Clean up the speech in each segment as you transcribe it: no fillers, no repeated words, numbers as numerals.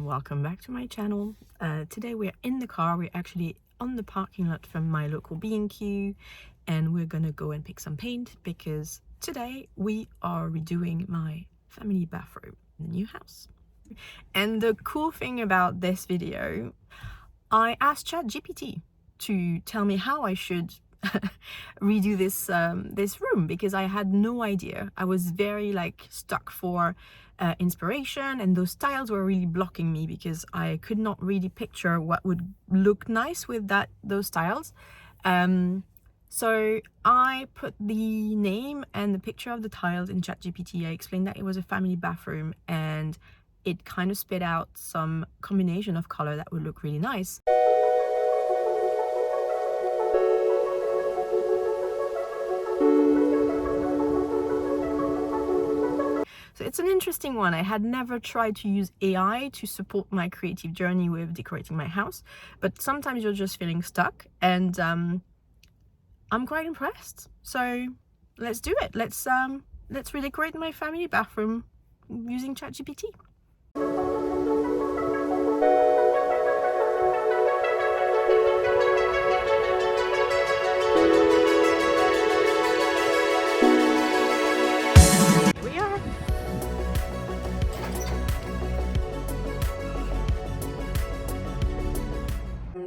welcome back to my channel. Today we're in the car. We're actually on the parking lot from my local B&Q and we're gonna go and pick some paint because today we are redoing my family bathroom in the new house. And the cool thing about this video, I asked ChatGPT to tell me how I should redo this room because I had no idea. I was very stuck for inspiration, and those tiles were really blocking me because I could not really picture what would look nice with those tiles. So I put the name and the picture of the tiles in ChatGPT. I explained that it was a family bathroom and it kind of spit out some combination of color that would look really nice. So it's an interesting one. I had never tried to use AI to support my creative journey with decorating my house, but sometimes you're just feeling stuck, and I'm quite impressed. So let's do it. Let's redecorate my family bathroom using ChatGPT.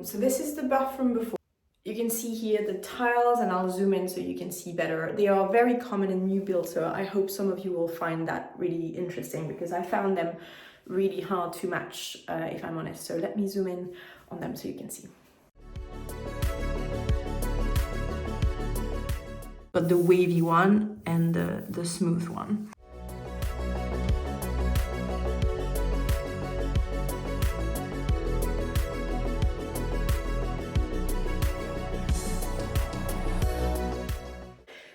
So this is the bathroom before. You can see here the tiles, and I'll zoom in so you can see better. They are very common in new builds, so I hope some of you will find that really interesting because I found them really hard to match, if I'm honest. So let me zoom in on them so you can see. But the wavy one and the smooth one.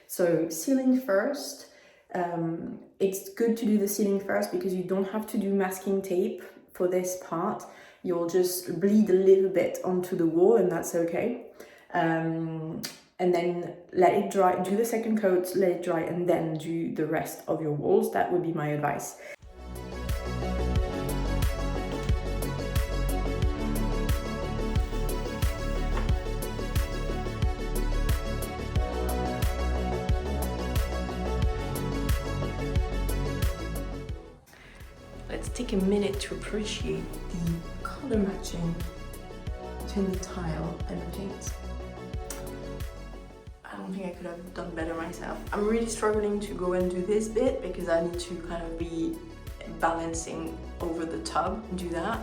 So ceiling first. It's good to do the ceiling first because you don't have to do masking tape for this part. You'll just bleed a little bit onto the wall and that's okay. And then let it dry, do the second coat, let it dry, and then do the rest of your walls. That would be my advice. Let's take a minute to appreciate the color matching between the tile and the paint. I don't think I could have done better myself. I'm really struggling to go and do this bit because I need to kind of be balancing over the tub and do that.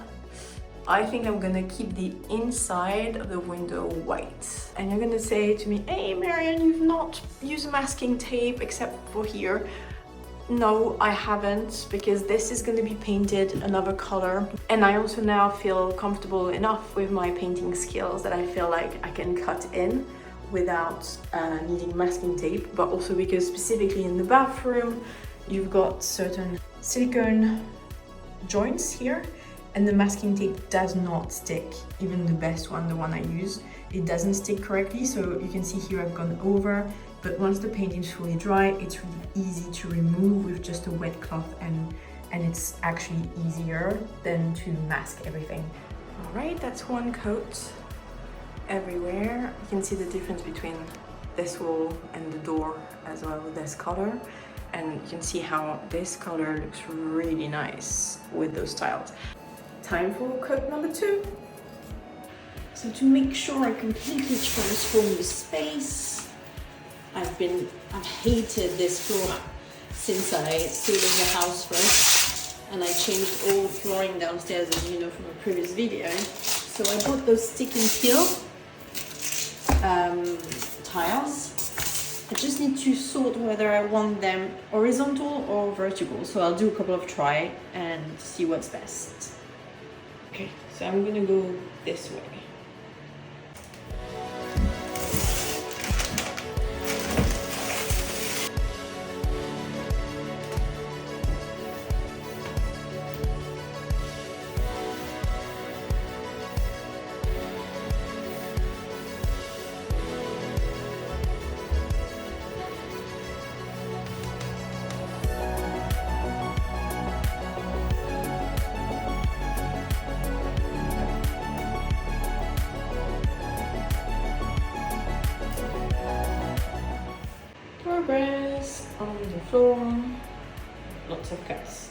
I think I'm gonna keep the inside of the window white. And you're gonna say to me, hey Marianne, you've not used masking tape except for here. No, I haven't, because this is going to be painted another color, and I also now feel comfortable enough with my painting skills that I feel like I can cut in without needing masking tape, but also because specifically in the bathroom you've got certain silicone joints here and the masking tape does not stick. Even the best one, the one I use, it doesn't stick correctly. So you can see here I've gone over, but once the paint is fully dry, it's really easy to remove with just a wet cloth, and it's actually easier than to mask everything. All right, that's one coat everywhere. You can see the difference between this wall and the door as well with this color. And you can see how this color looks really nice with those tiles. Time for coat number 2. So to make sure I completely transform the space, I've hated this floor since I stayed in the house first, and I changed all flooring downstairs, as you know from a previous video. So I bought those stick and peel tiles. I just need to sort whether I want them horizontal or vertical. So I'll do a couple of try and see what's best. Okay, so I'm gonna go this way. on the floor. Lots of cuts.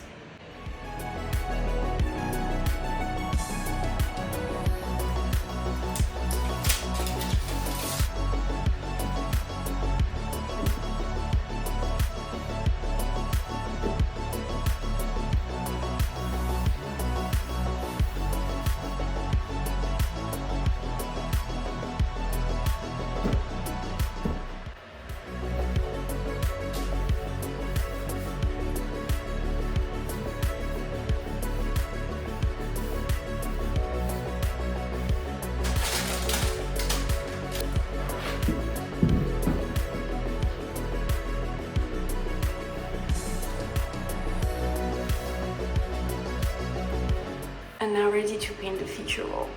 And now ready to paint the feature wall.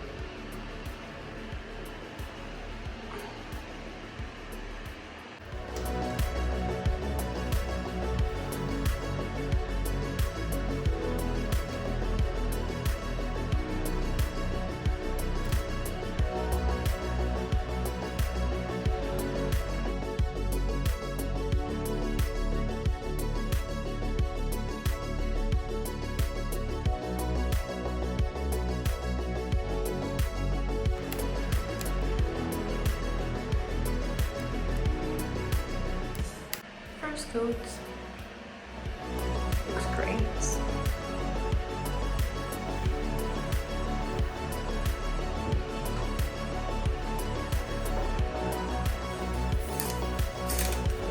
First coat looks great.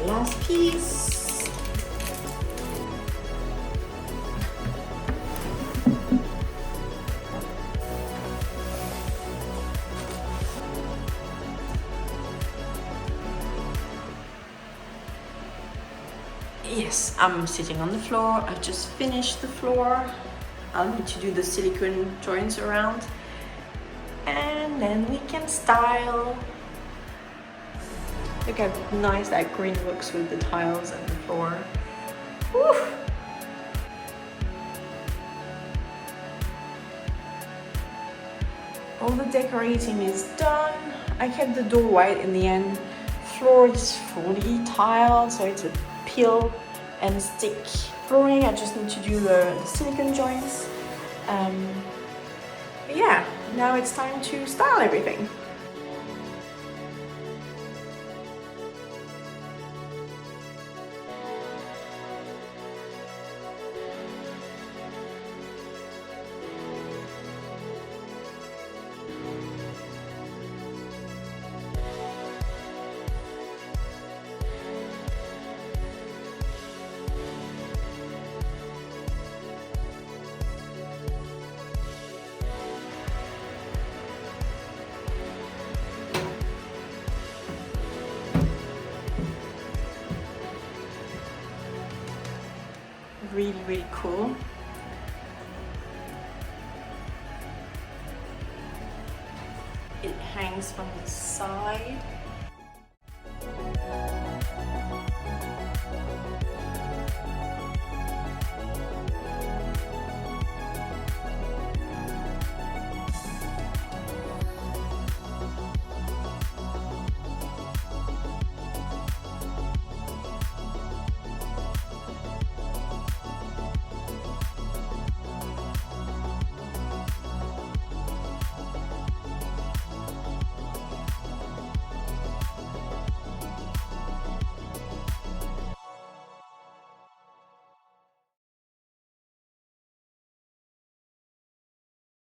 Last piece. Yes, I'm sitting on the floor. I've just finished the floor. I'll need to do the silicone joints around. And then we can style. Look how nice that green looks with the tiles and the floor. Woo! All the decorating is done. I kept the door white in the end. Floor is fully tiled, so it's a peel and stick flooring. I just need to do the silicone joints. But yeah, now it's time to style everything. Really cool. It hangs from the side.